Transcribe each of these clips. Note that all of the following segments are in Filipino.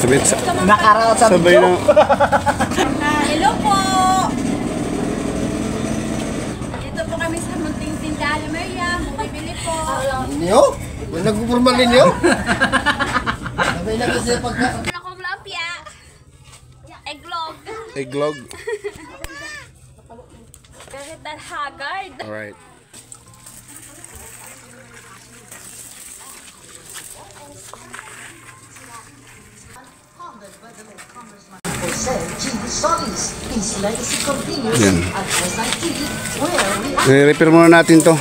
Sabay, Nakaraot sa sabay video. na. Hello po! Dito po kami sa Munting Tindahan, Maria. Bumibili po. Ninyo? Huwag nagpupurmal ninyo? Sabay na kasi pagka... Ano ko malapya? Eglog. Eglog. Kahit that haggard. Alright. Yan. I-repair muna natin to.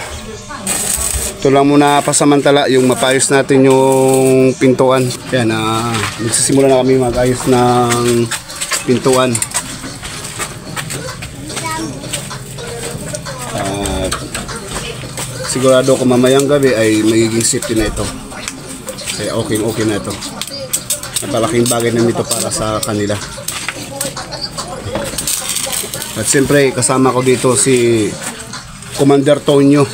Ito lang muna pasamantala yung mapayos natin yung pintuan. Yan, nagsisimula na kami mag-ayos ng pintuan. Sigurado ko mamayang gabi ay magiging safety na ito. Kaya okay na ito. Napalaking bagay na nito para sa kanila. At siyempre kasama ko dito si Commander Tonyo.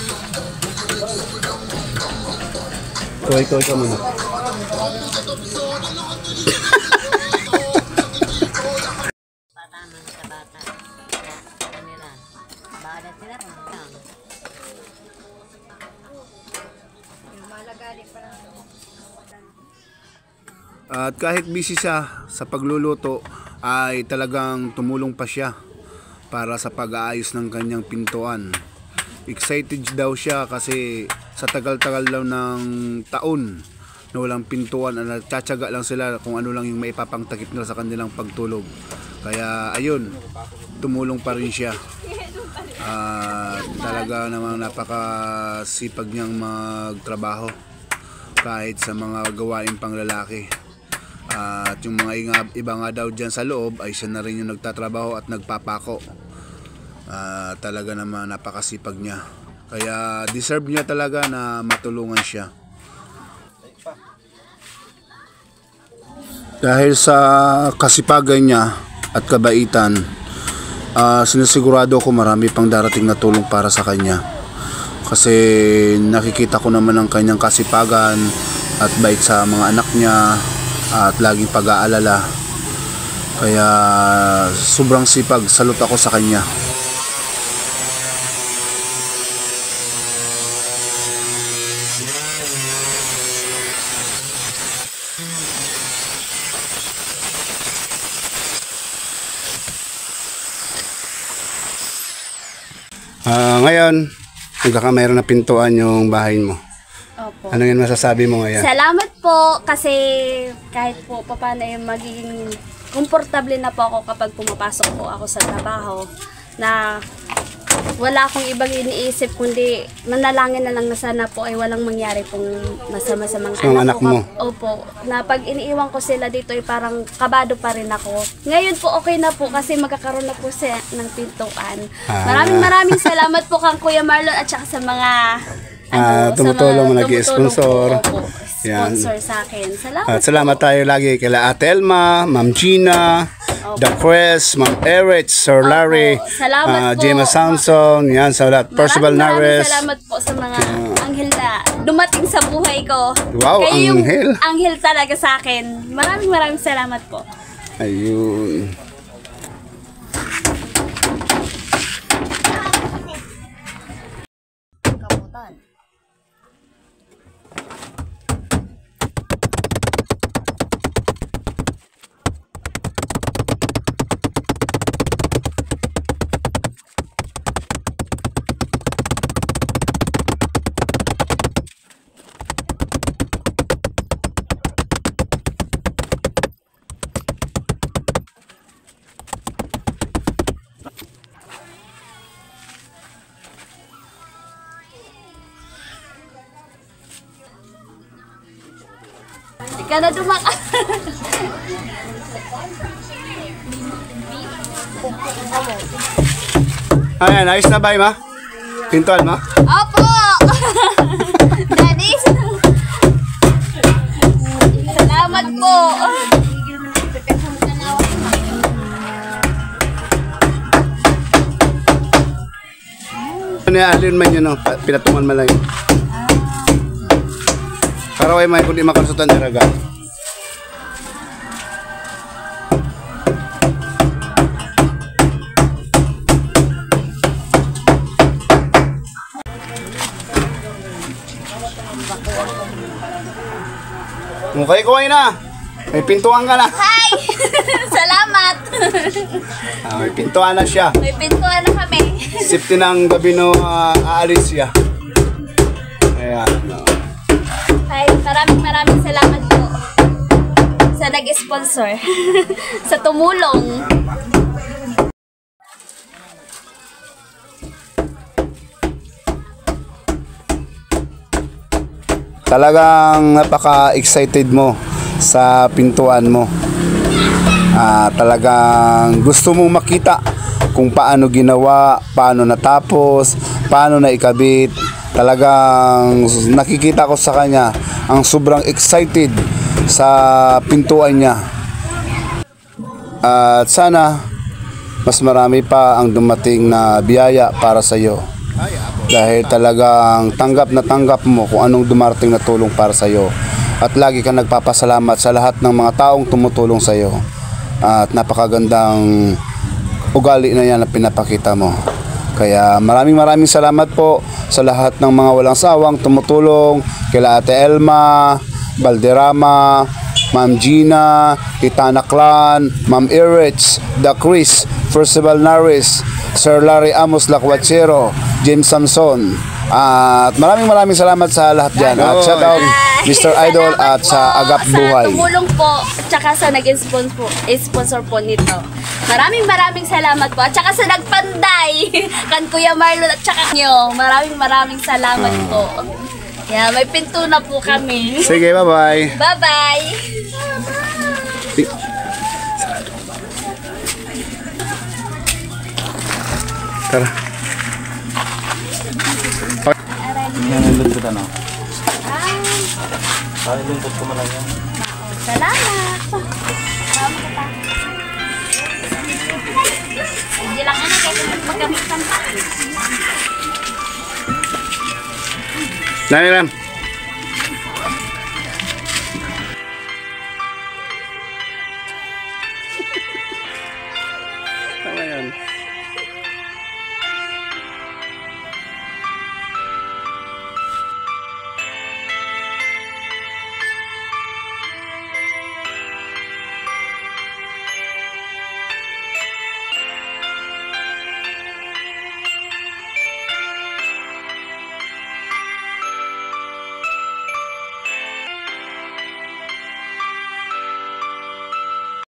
Ikaw muna. At kahit busy siya sa pagluluto ay talagang tumulong pa siya para sa pag-aayos ng kanyang pintuan. Excited daw siya kasi sa tagal-tagal daw ng taon na walang pintuan, nagtsatsaga lang sila kung ano lang yung maipapangtakip nila sa kanilang pagtulog. Kaya ayun, tumulong pa rin siya. Talaga namang napakasipag niyang magtrabaho kahit sa mga gawain pang lalaki. At yung mga iba nga daw dyan sa loob ay siya na rin yung nagtatrabaho at nagpapako. Talaga naman napakasipag niya. Kaya deserve niya talaga na matulungan siya. Dahil sa kasipagan niya at kabaitan, sinisigurado ko marami pang darating na tulong para sa kanya. Kasi nakikita ko naman ang kanyang kasipagan at bait sa mga anak niya at laging pag-aalala. Kaya sobrang sipag, salute ako sa kanya. Ngayon, mayroon na pintuan yung bahay mo. Opo. Ano yan masasabi mo ngayon? Salamat po kasi kahit po paano yung magiging komportable na po ako kapag pumapasok po ako sa trabaho, na wala akong ibang iniisip kundi manalangin na lang na sana po ay walang mangyari pong masama sa mga anak mo. Opo, na pag iniiwan ko sila dito ay parang kabado pa rin ako. Ngayon po okay na po kasi magkakaroon na po siya ng pintuan. Maraming salamat po kang Kuya Marlon at saka sa mga tumutulong mo, nag-i-sponsor. Sponsor sa akin. Salamat. At salamat tayo lagi kay Ate Elma, Ma'am Gina, The Crest, Ma'am Eric, Sir Larry, Gemma Samson, yan sa lahat. Percival Nares. Salamat po sa mga anghel na dumating sa buhay ko. Wow, kayo anghel. Yung anghel talaga sa akin. Maraming salamat po. Ayun. Ika na dumaka. Ayan, ayos na ba, Ma? Pintuan, Ma? Opo! Daddy! Salamat po! Ano alin man yun, no? Pinatungan man lang yun. Karaway may kundi makonsultan diraga. Okay, kuhay na. May pintuan ka na. Hi! Salamat! May pintuan na siya. May pintuan na kami. Safety ng gabi no aalis siya. Ayan. Hi, maraming salamat po sa nag-sponsor. Sa tumulong. Talagang napaka-excited mo sa pintuan mo. Talagang gusto mong makita kung paano ginawa, paano natapos, paano naikabit. Talagang nakikita ko sa kanya ang sobrang excited sa pintuan niya. At sana mas marami pa ang dumating na biyaya para sa iyo. Dahil talagang tanggap na tanggap mo kung anong dumarating na tulong para sa iyo. At lagi kang nagpapasalamat sa lahat ng mga taong tumutulong sa iyo. At napakagandang ugali na yan na pinapakita mo. Kaya maraming salamat po sa lahat ng mga walang sawang tumutulong. Kila Ate Elma, Valderrama, Ma'am Gina, Itana Clan, Ma'am Irich, The Chris, Percival Naris, Sir Larry Amos Lakwachero, James Samson. At maraming salamat sa lahat dyan. At shout out Mr. Idol at sa Agap Buhay. Sa tumulong po, at saka sa nag-sponsor po nito. Maraming salamat po. At saka sa nagpanday, kan Kuya Marlon at saka nyo. Maraming salamat po. Yeah, may pinto na po kami. Sige, bye-bye. Bye-bye. Tara. Salamat. Hindi lang ano, kaya magkamitan pa. Dali lang.